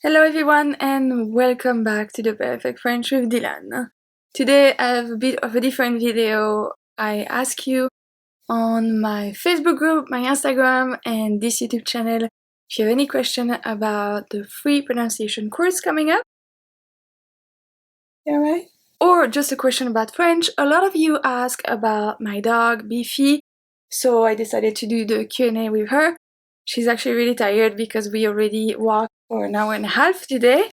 Hello everyone and welcome back to the Perfect French with Dylane. Today I have a bit of a different video. I ask you on my Facebook group, my Instagram and this YouTube channel if you have any question about the free pronunciation course coming up. Alright? Or just a question about French. A lot of you ask about my dog Beefy, so I decided to do the Q&A with her. She's actually really tired because we already walked for an hour and a half today.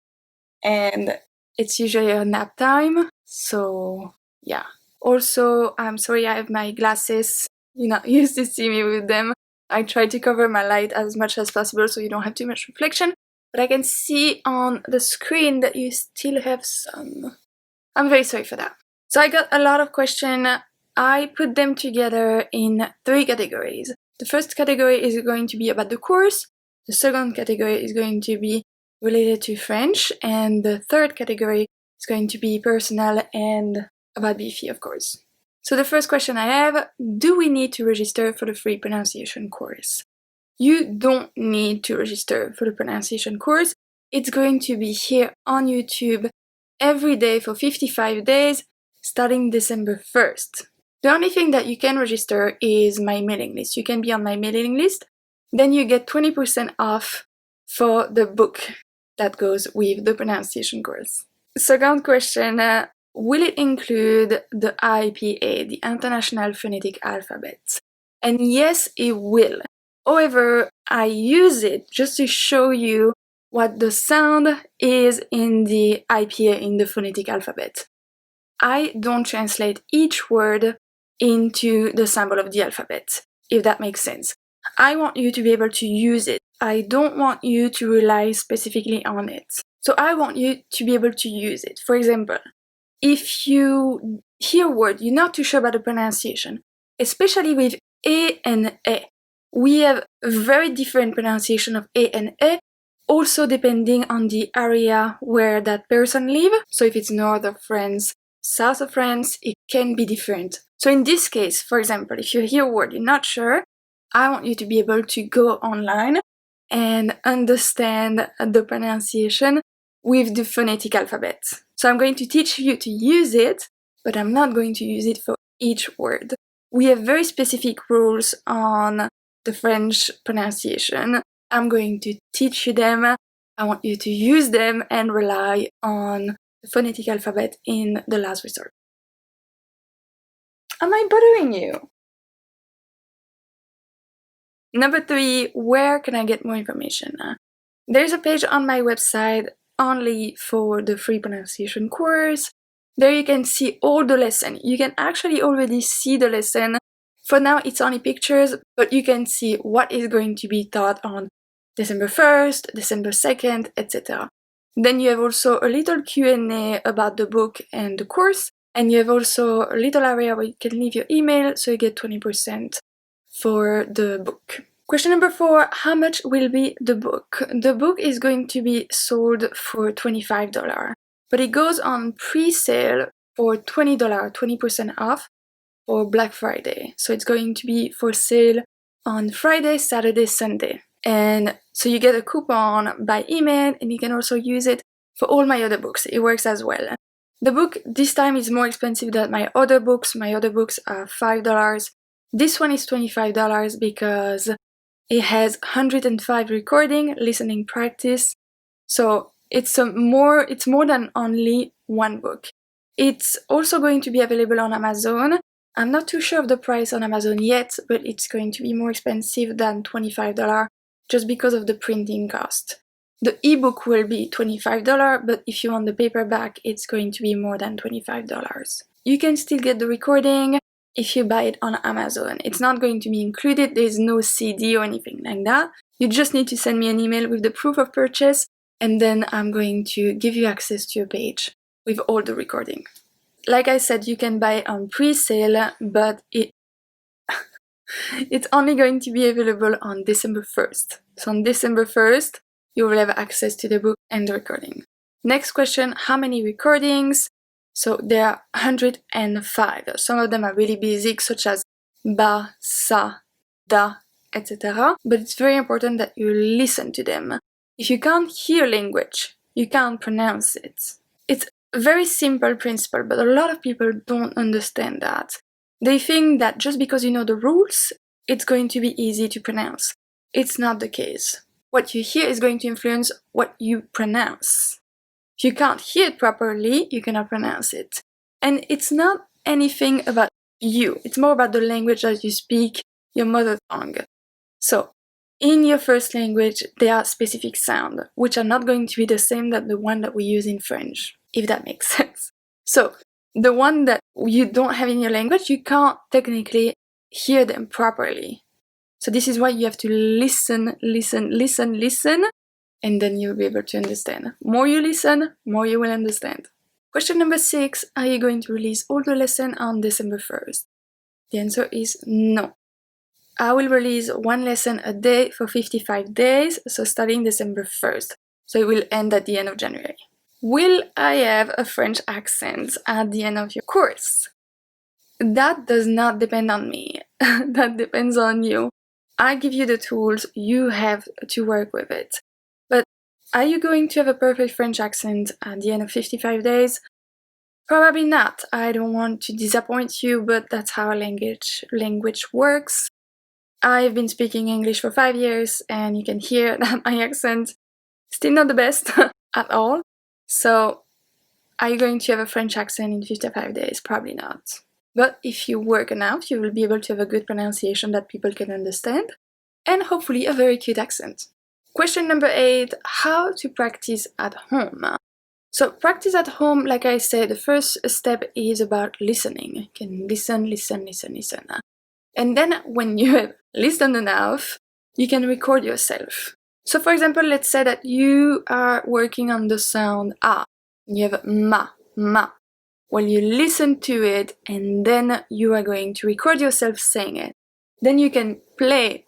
And it's usually a nap time, so yeah. Also, I'm sorry I have my glasses. You're not used to see me with them. I try to cover my light as much as possible so you don't have too much reflection, but I can see on the screen that you still have some. I'm very sorry for that. So I got a lot of questions. I put them together in 3 categories. The first category is going to be about the course. The second category is going to be related to French, and the third category is going to be personal and about Beefy, of course. So the first question I have, do we need to register for the free pronunciation course? You don't need to register for the pronunciation course. It's going to be here on YouTube every day for 55 days, starting December 1st. The only thing that you can register is my mailing list. You can be on my mailing list, then you get 20% off for the book that goes with the pronunciation course. Second question, will it include the IPA, the International Phonetic Alphabet? And yes, it will. However, I use it just to show you what the sound is in the IPA, in the phonetic alphabet. I don't translate each word into the symbol of the alphabet, if that makes sense. I want you to be able to use it. I don't want you to rely specifically on it. So I want you to be able to use it. For example, if you hear a word, you're not too sure about the pronunciation, especially with A and E. We have a very different pronunciation of A and E, also depending on the area where that person lives. So if it's north of France, south of France, it can be different. So in this case, for example, if you hear a word you're not sure, I want you to be able to go online and understand the pronunciation with the phonetic alphabet. So I'm going to teach you to use it, but I'm not going to use it for each word. We have very specific rules on the French pronunciation. I'm going to teach you them. I want you to use them and rely on the phonetic alphabet in the last resort. Am I bothering you? Number 3, where can I get more information? There's a page on my website only for the free pronunciation course. There you can see all the lesson. You can actually already see the lesson. For now it's only pictures, but you can see what is going to be taught on December 1st, December 2nd, etc. Then you have also a little Q&A about the book and the course, and you have also a little area where you can leave your email, so you get 20% for the book. Question number 4, how much will be the book? The book is going to be sold for $25, but it goes on pre-sale for $20, 20% off for Black Friday. So it's going to be for sale on Friday, Saturday, Sunday. And so you get a coupon by email, and you can also use it for all my other books. It works as well. The book this time is more expensive than my other books. My other books are $5. This one is $25 because it has 105 recording, listening practice. So it's more than only one book. It's also going to be available on Amazon. I'm not too sure of the price on Amazon yet, but it's going to be more expensive than $25 just because of the printing cost. The ebook will be $25, but if you want the paperback, it's going to be more than $25. You can still get the recording if you buy it on Amazon. It's not going to be included, there's no CD or anything like that. You just need to send me an email with the proof of purchase, and then I'm going to give you access to a page with all the recording. Like I said, you can buy it on pre-sale, but it's only going to be available on December 1st. So on December 1st, you will have access to the book and the recording. Next question, how many recordings? So there are 105. Some of them are really basic, such as ba, sa, da, etc. But it's very important that you listen to them, if you can't hear language, you can't pronounce it. It's a very simple principle, but a lot of people don't understand that. They think that just because you know the rules, it's going to be easy to pronounce. It's not the case. What you hear is going to influence what you pronounce. If you can't hear it properly, you cannot pronounce it. And it's not anything about you. It's more about the language that you speak, your mother tongue. So, in your first language, there are specific sounds, which are not going to be the same as the one that we use in French, if that makes sense. So, the one that you don't have in your language, you can't technically hear them properly. So this is why you have to listen, and then you'll be able to understand. More you listen, more you will understand. Question number 6, are you going to release all the lessons on December 1st? The answer is no. I will release one lesson a day for 55 days, so starting December 1st. So it will end at the end of January. Will I have a French accent at the end of your course? That does not depend on me. That depends on you. I give you the tools, you have to work with it. But are you going to have a perfect French accent at the end of 55 days? Probably not. I don't want to disappoint you, but that's how language works. I've been speaking English for 5 years, and you can hear that my accent is still not the best at all. So, are you going to have a French accent in 55 days? Probably not. But if you work enough, you will be able to have a good pronunciation that people can understand, and hopefully a very cute accent. Question number 8, how to practice at home. So practice at home, like I said, the first step is about listening. You can listen. And then when you have listened enough, you can record yourself. So for example, let's say that you are working on the sound A. You have ma. Well, you listen to it, and then you are going to record yourself saying it. Then you can play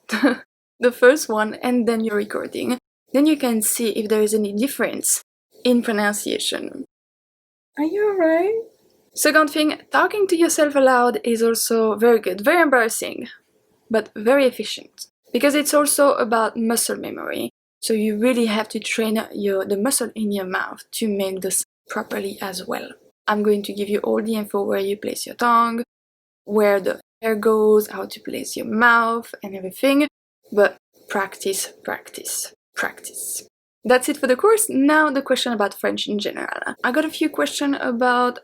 the first one, and then you're recording. Then you can see if there is any difference in pronunciation. Are you alright? Second thing, talking to yourself aloud is also very good, very embarrassing, but very efficient. Because it's also about muscle memory. So you really have to train the muscle in your mouth to make this properly as well. I'm going to give you all the info where you place your tongue, where the hair goes, how to place your mouth and everything, but practice. That's it for the course. Now the question about French in general. I got a few questions about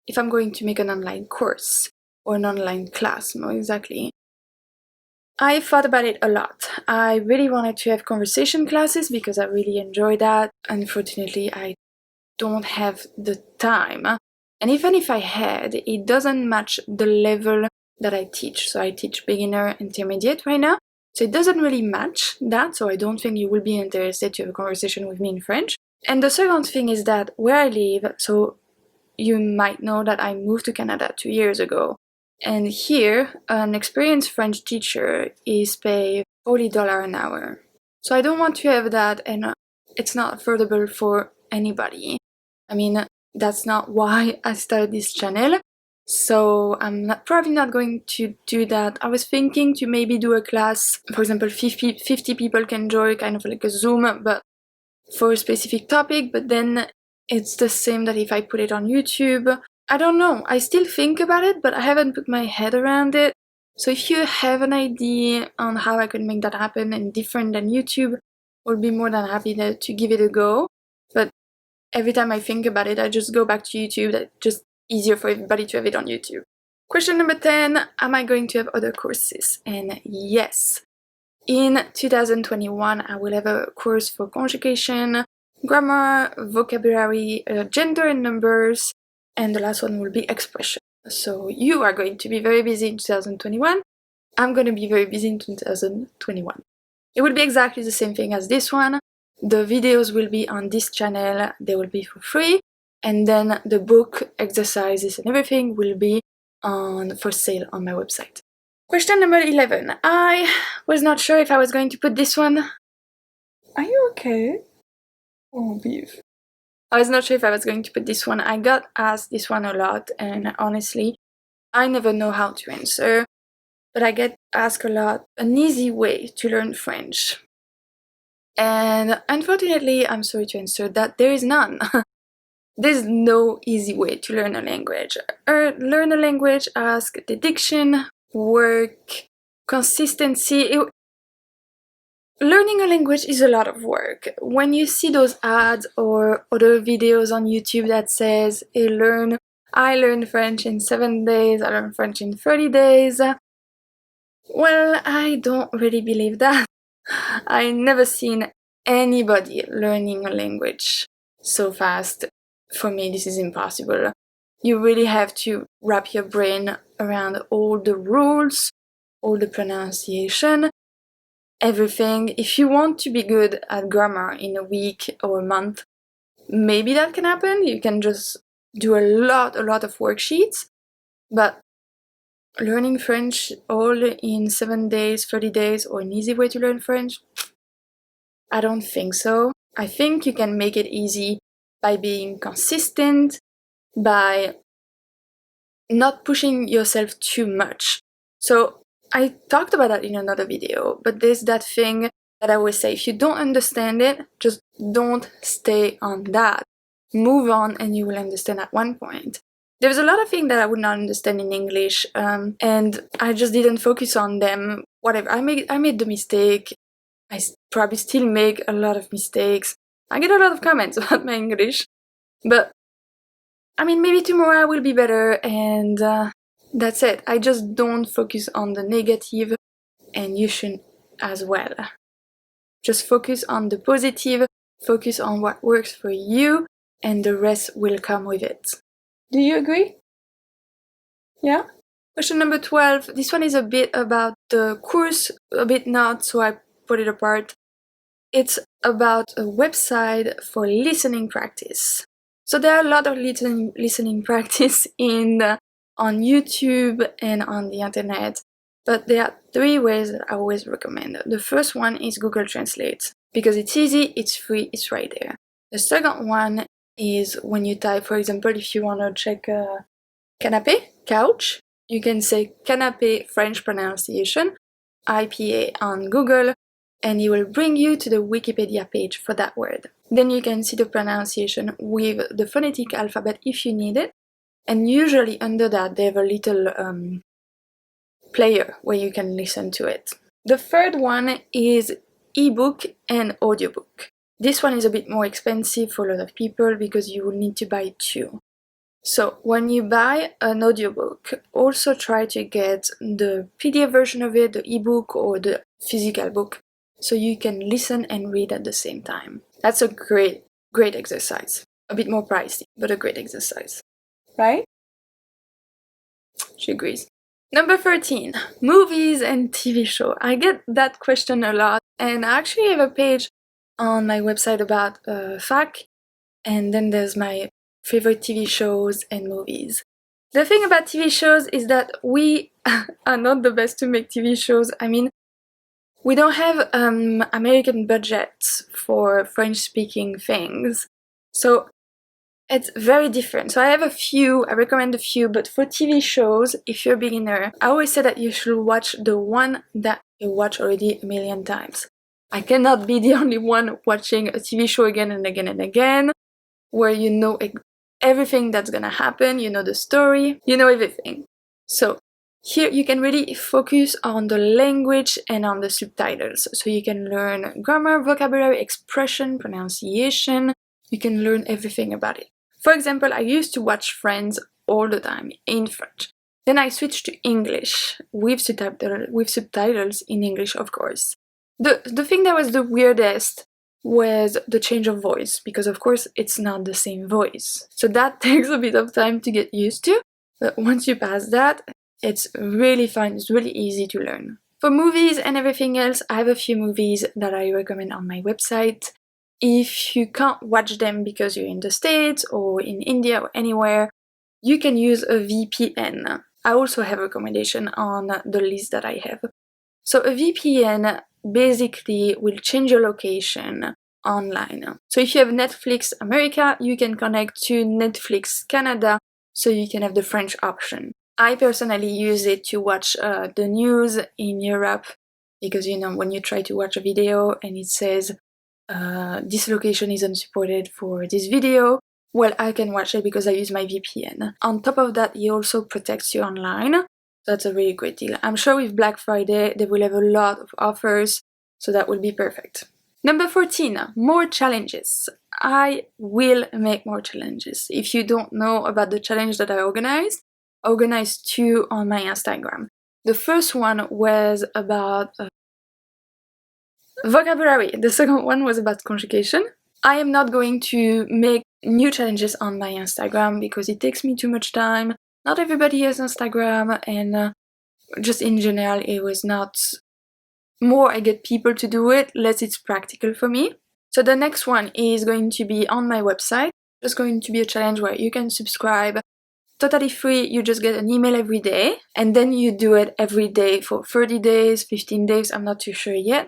if I'm going to make an online course or an online class, more exactly. I thought about it a lot. I really wanted to have conversation classes because I really enjoy that. Unfortunately, I don't have the time. And even if I had, it doesn't match the level that I teach. So I teach beginner, intermediate right now. So it doesn't really match that. So I don't think you will be interested to have a conversation with me in French. And the second thing is that where I live, so you might know that I moved to Canada 2 years ago. And here, an experienced French teacher is paid $40 an hour. So I don't want to have that, and it's not affordable for anybody. I mean, that's not why I started this channel. So I'm probably not going to do that. I was thinking to maybe do a class, for example, 50 people can join, kind of like a Zoom, but for a specific topic, but then it's the same that if I put it on YouTube. I don't know, I still think about it, but I haven't put my head around it. So if you have an idea on how I could make that happen and different than YouTube, I'll be more than happy to give it a go. But every time I think about it, I just go back to YouTube. That's just easier for everybody to have it on YouTube. Question number 10, am I going to have other courses? And yes. In 2021, I will have a course for conjugation, grammar, vocabulary, gender and numbers, and the last one will be expression. So you are going to be very busy in 2021. I'm going to be very busy in 2021. It will be exactly the same thing as this one. The videos will be on this channel, they will be for free, and then the book, exercises and everything will be for sale on my website. Question number 11. I was not sure if I was going to put this one. Are you okay? Oh, Beef. I was not sure if I was going to put this one. I got asked this one a lot, and honestly, I never know how to answer. But I get asked a lot, an easy way to learn French. And unfortunately, I'm sorry to answer that there is none. There's no easy way to learn a language. Learn a language asks dedication, work, consistency. Learning a language is a lot of work. When you see those ads or other videos on YouTube that says, hey, I learned French in 7 days, I learned French in 30 days, well, I don't really believe that. I never seen anybody learning a language so fast. For me, this is impossible. You really have to wrap your brain around all the rules, all the pronunciation, everything. If you want to be good at grammar in a week or a month, maybe that can happen. You can just do a lot of worksheets, but learning French all in 7 days, 30 days, or an easy way to learn French, I don't think so. I think you can make it easy by being consistent, by not pushing yourself too much. So I talked about that in another video, but there's that thing that I always say, if you don't understand it, just don't stay on that. Move on and you will understand at one point. There was a lot of things that I would not understand in English, and I just didn't focus on them. Whatever, I made the mistake. Probably still make a lot of mistakes. I get a lot of comments about my English, but I mean, maybe tomorrow I will be better, and that's it. I just don't focus on the negative, and you should as well. Just focus on the positive, focus on what works for you, and the rest will come with it. Do you agree? Yeah? Question number 12. This one is a bit about the course, a bit not, so I put it apart. It's about a website for listening practice. So there are a lot of listening practice on YouTube and on the internet, but there are 3 ways that I always recommend. The first one is Google Translate, because it's easy, it's free, it's right there. The second one is when you type, for example, if you want to check canapé, couch, you can say canapé French pronunciation, IPA on Google, and it will bring you to the Wikipedia page for that word. Then you can see the pronunciation with the phonetic alphabet if you need it, and usually under that they have a little player where you can listen to it. The third one is ebook and audiobook. This one is a bit more expensive for a lot of people because you will need to buy 2. So when you buy an audiobook, also try to get the PDF version of it, the ebook or the physical book, so you can listen and read at the same time. That's a great exercise. A bit more pricey, but a great exercise. Right? She agrees. Number 13, movies and TV show. I get that question a lot, and I actually have a page on my website about FAQ, and then there's my favorite TV shows and movies. The thing about TV shows is that we are not the best to make TV shows. I mean, we don't have American budgets for French-speaking things, so it's very different. So I recommend a few, but for TV shows, if you're a beginner, I always say that you should watch the one that you watch already a million times. I cannot be the only one watching a TV show again and again and again, where you know everything that's gonna happen, you know the story, you know everything. So here you can really focus on the language and on the subtitles. So you can learn grammar, vocabulary, expression, pronunciation. You can learn everything about it. For example, I used to watch Friends all the time in French. Then I switched to English with subtitles in English, of course. The thing that was the weirdest was the change of voice, because of course it's not the same voice. So that takes a bit of time to get used to, but once you pass that, it's really fun, it's really easy to learn. For movies and everything else, I have a few movies that I recommend on my website. If you can't watch them because you're in the States or in India or anywhere, you can use a VPN. I also have a recommendation on the list that I have. So a VPN basically will change your location online. So if you have Netflix America, you can connect to Netflix Canada, so you can have the French option. I personally use it to watch the news in Europe, because you know when you try to watch a video and it says this location isn't supported for this video, well, I can watch it because I use my VPN. On top of that, he also protects you online. That's a really great deal. I'm sure with Black Friday, they will have a lot of offers, so that will be perfect. Number 14, more challenges. I will make more challenges. If you don't know about the challenge that I organized 2 on my Instagram. The first one was about vocabulary. The second one was about conjugation. I am not going to make new challenges on my Instagram because it takes me too much time. Not everybody has Instagram, and just in general, it was not... More I get people to do it, less it's practical for me. So the next one is going to be on my website. It's going to be a challenge where you can subscribe. Totally free, you just get an email every day, and then you do it every day for 30 days, 15 days, I'm not too sure yet.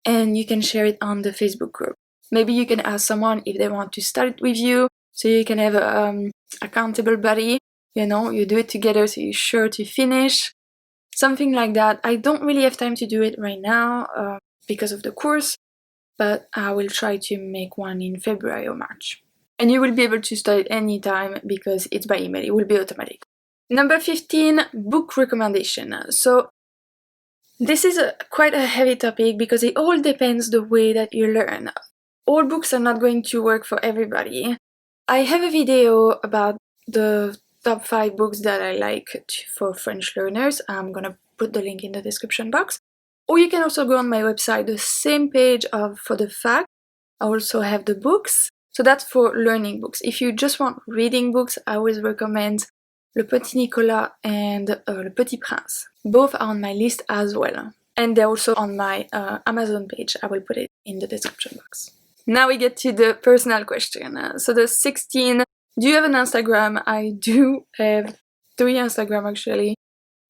And you can share it on the Facebook group. Maybe you can ask someone if they want to start it with you, so you can have an accountable buddy. You know, you do it together, so you're sure to finish. Something like that. I don't really have time to do it right now because of the course, but I will try to make one in February or March. And you will be able to start it anytime because it's by email, it will be automatic. Number 15, book recommendation. So this is quite a heavy topic because it all depends the way that you learn. All books are not going to work for everybody. I have a video about the top 5 books that I like for French learners. I'm gonna put the link in the description box. Or you can also go on my website, the same page for the fact. I also have the books. So that's for learning books. If you just want reading books, I always recommend Le Petit Nicolas and Le Petit Prince. Both are on my list as well. And they're also on my Amazon page. I will put it in the description box. Now we get to the personal question. So the 16, do you have an Instagram? I do have 3 Instagram actually.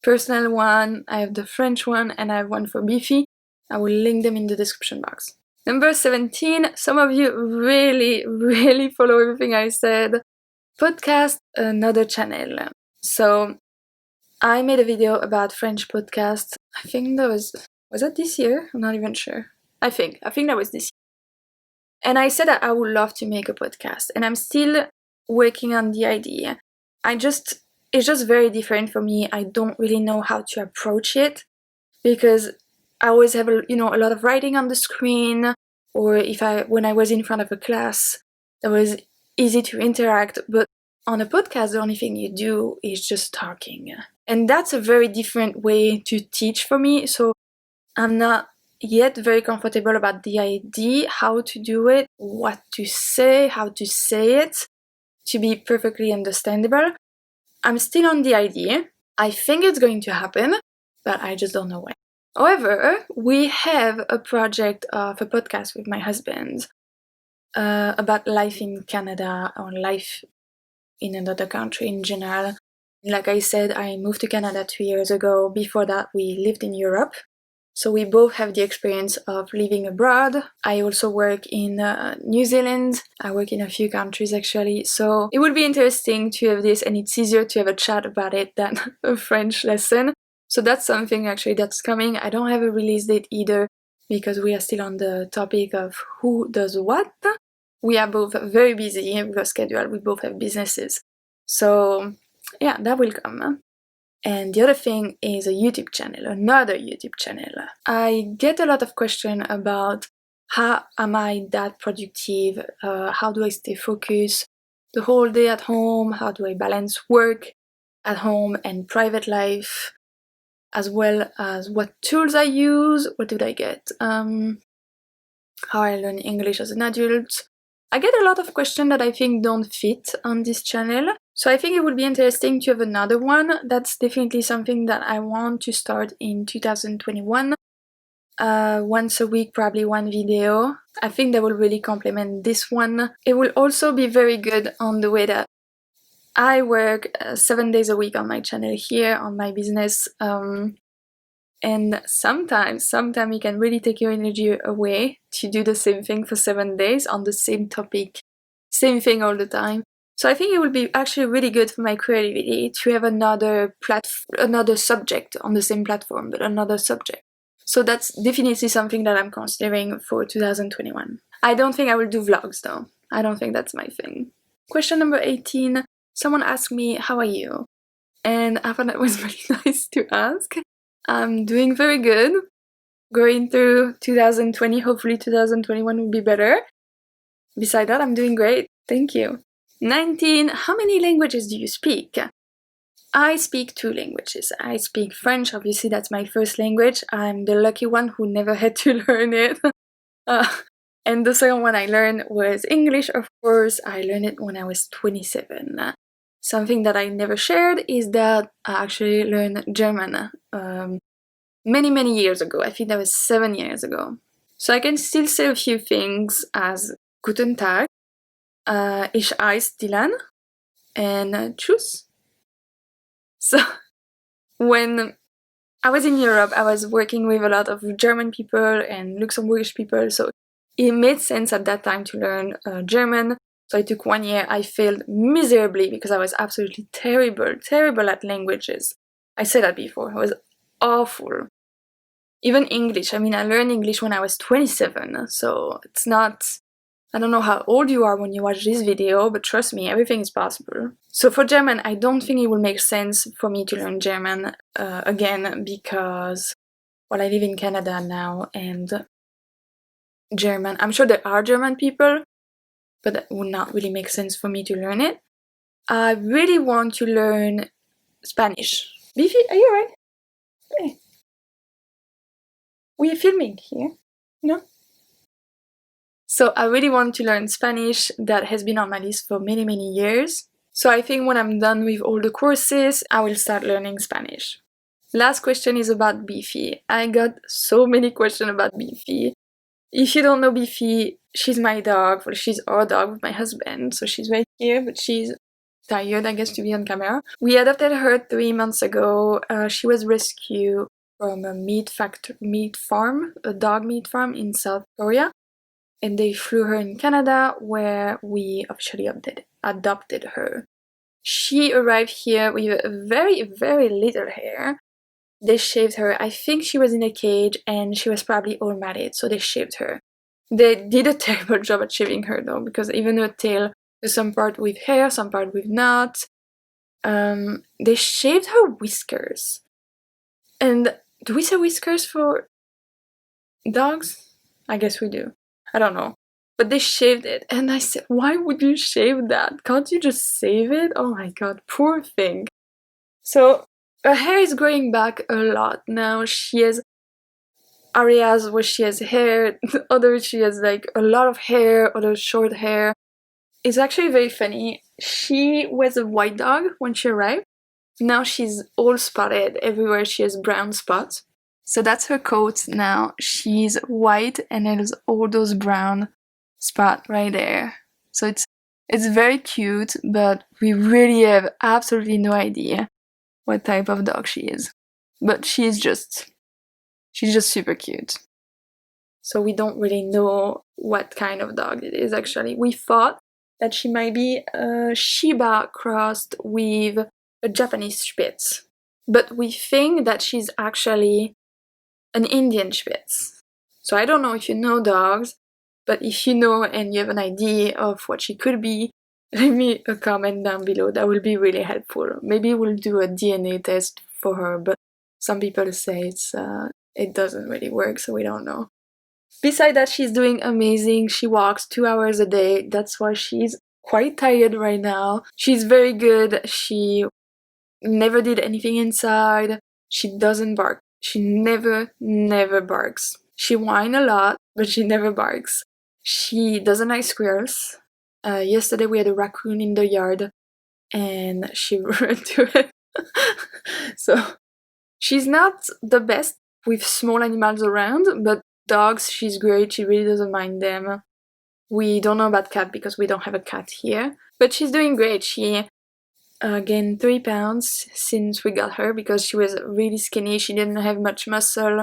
Personal one, I have the French one, and I have one for Beefy. I will link them in the description box. Number 17, some of you really follow everything I said. Podcast, another channel. So I made a video about French podcasts. I think that was that this year? I'm not even sure. I think that was this year. And I said that I would love to make a podcast, and I'm still working on the idea. It's just very different for me. I don't really know how to approach it because I always have a lot of writing on the screen, or when I was in front of a class, that was easy to interact. But on a podcast, the only thing you do is just talking, and that's a very different way to teach for me. So I'm not yet very comfortable about the idea, how to do it, what to say, how to say it to be perfectly understandable. I'm still on the idea. I think it's going to happen, but I just don't know when. However, we have a project of a podcast with my husband about life in Canada or life in another country in general. Like I said, I moved to Canada 2 years ago. Before that, we lived in Europe. So we both have the experience of living abroad. I also work in New Zealand. I work in a few countries actually. So it would be interesting to have this, and it's easier to have a chat about it than a French lesson. So that's something actually that's coming. I don't have a release date either because we are still on the topic of who does what. We are both very busy with our schedule. We both have businesses. So yeah, that will come. And the other thing is a YouTube channel, another YouTube channel. I get a lot of questions about how am I that productive, how do I stay focused the whole day at home, how do I balance work at home and private life, as well as what tools I use, what did I get, how I learn English as an adult. I get a lot of questions that I think don't fit on this channel. So I think it would be interesting to have another one. That's definitely something that I want to start in 2021. Once a week, probably one video. I think that will really complement this one. It will also be very good on the way that I work 7 days a week on my channel here, on my business. And sometimes it can really take your energy away to do the same thing for 7 days on the same topic, same thing all the time. So I think it would be actually really good for my creativity to have another subject on the same platform, but another subject. So that's definitely something that I'm considering for 2021. I don't think I will do vlogs though. I don't think that's my thing. Question number 18. Someone asked me, how are you? And I thought that was really nice to ask. I'm doing very good. Going through 2020, hopefully 2021 will be better. Besides that, I'm doing great. Thank you. 19. How many languages do you speak? I speak 2 languages. I speak French, obviously that's my first language. I'm the lucky one who never had to learn it. And the second one I learned was English, of course. I learned it when I was 27. Something that I never shared is that I actually learned German many years ago. I think that was 7 years ago. So I can still say a few things as Guten Tag, Ich heiße Dylane, and Tschüss. So when I was in Europe, I was working with a lot of German people and Luxembourgish people, so it made sense at that time to learn German. So I took 1 year. I failed miserably because I was absolutely terrible at languages. I said that before. I was awful. Even English. I mean, I learned English when I was 27, so it's not... I don't know how old you are when you watch this video, but trust me, everything is possible. So for German, I don't think it will make sense for me to learn German again because, well, I live in Canada now, and German, I'm sure there are German people, but that would not really make sense for me to learn it. I really want to learn Spanish. Beefy, are you alright? Hey. We are filming here, no? So I really want to learn Spanish. That has been on my list for many years. So I think when I'm done with all the courses, I will start learning Spanish. Last question is about Beefy. I got so many questions about Beefy. If you don't know Beefy, she's my dog. Well, she's our dog with my husband, so she's right here, but she's tired, I guess, to be on camera. We adopted her 3 months ago. She was rescued from a dog meat farm in South Korea. And they flew her in Canada, where we officially adopted her. She arrived here with very little hair. They shaved her. I think she was in a cage and she was probably all matted, so they shaved her. They did a terrible job at shaving her though, because even her tail, there's some part with hair, some part with not. They shaved her whiskers. And do we say whiskers for dogs? I guess we do. I don't know. But they shaved it, and I said, why would you shave that? Can't you just save it? Oh my god, poor thing. So her hair is growing back a lot now. She has areas where she has hair, others she has like a lot of hair, other short hair. It's actually very funny. She was a white dog when she arrived. Now she's all spotted. Everywhere she has brown spots. So that's her coat now. She's white and has all those brown spots right there. So it's very cute, but we really have absolutely no idea what type of dog she is. But she's just super cute. So we don't really know what kind of dog it is actually. We thought that she might be a Shiba crossed with a Japanese Spitz. But we think that she's actually an Indian Spitz. So I don't know if you know dogs, but if you know and you have an idea of what she could be, leave me a comment down below. That will be really helpful. Maybe we'll do a DNA test for her, but some people say it doesn't really work, so we don't know. Besides that, she's doing amazing. She walks 2 hours a day. That's why she's quite tired right now. She's very good. She never did anything inside. She doesn't bark. She never barks. She whines a lot, but she never barks. She doesn't like squirrels. Yesterday we had a raccoon in the yard and she ran to it. So she's not the best with small animals around, but dogs, she's great. She really doesn't mind them. We don't know about cat because we don't have a cat here, but she's doing great. She gained 3 pounds since we got her because she was really skinny. She didn't have much muscle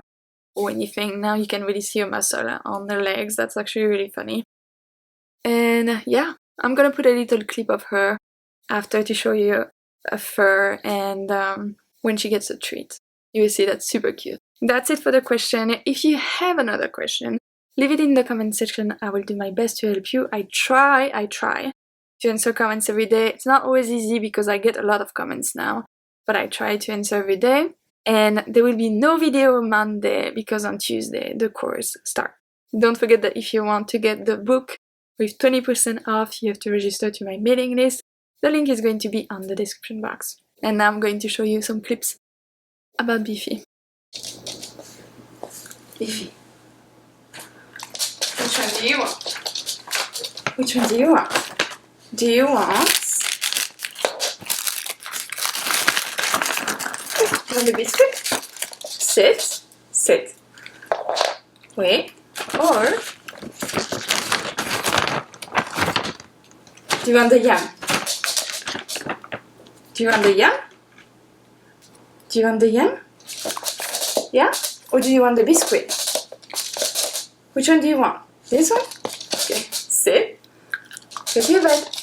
or anything. Now you can really see her muscle on her legs. That's actually really funny. And yeah, I'm gonna put a little clip of her after to show you a fur and when she gets a treat. You will see that's super cute. That's it for the question. If you have another question, Leave it in the comment section. I will do my best to help you. I try to answer comments every day. It's not always easy because I get a lot of comments now, but I try to answer every day. And there will be no video on Monday because on Tuesday the course starts. Don't forget that if you want to get the book with 20% off, you have to register to my mailing list. The link is going to be on the description box. And now I'm going to show you some clips about Beefy. Beefy. Which one do you want? Which one do you want? Do you want the biscuit? Sit, sit. Wait. Or do you want the yam? Do you want the yam? Do you want the yam? Yeah? Or do you want the biscuit? Which one do you want? This one? Okay. Sit. Go to your bed.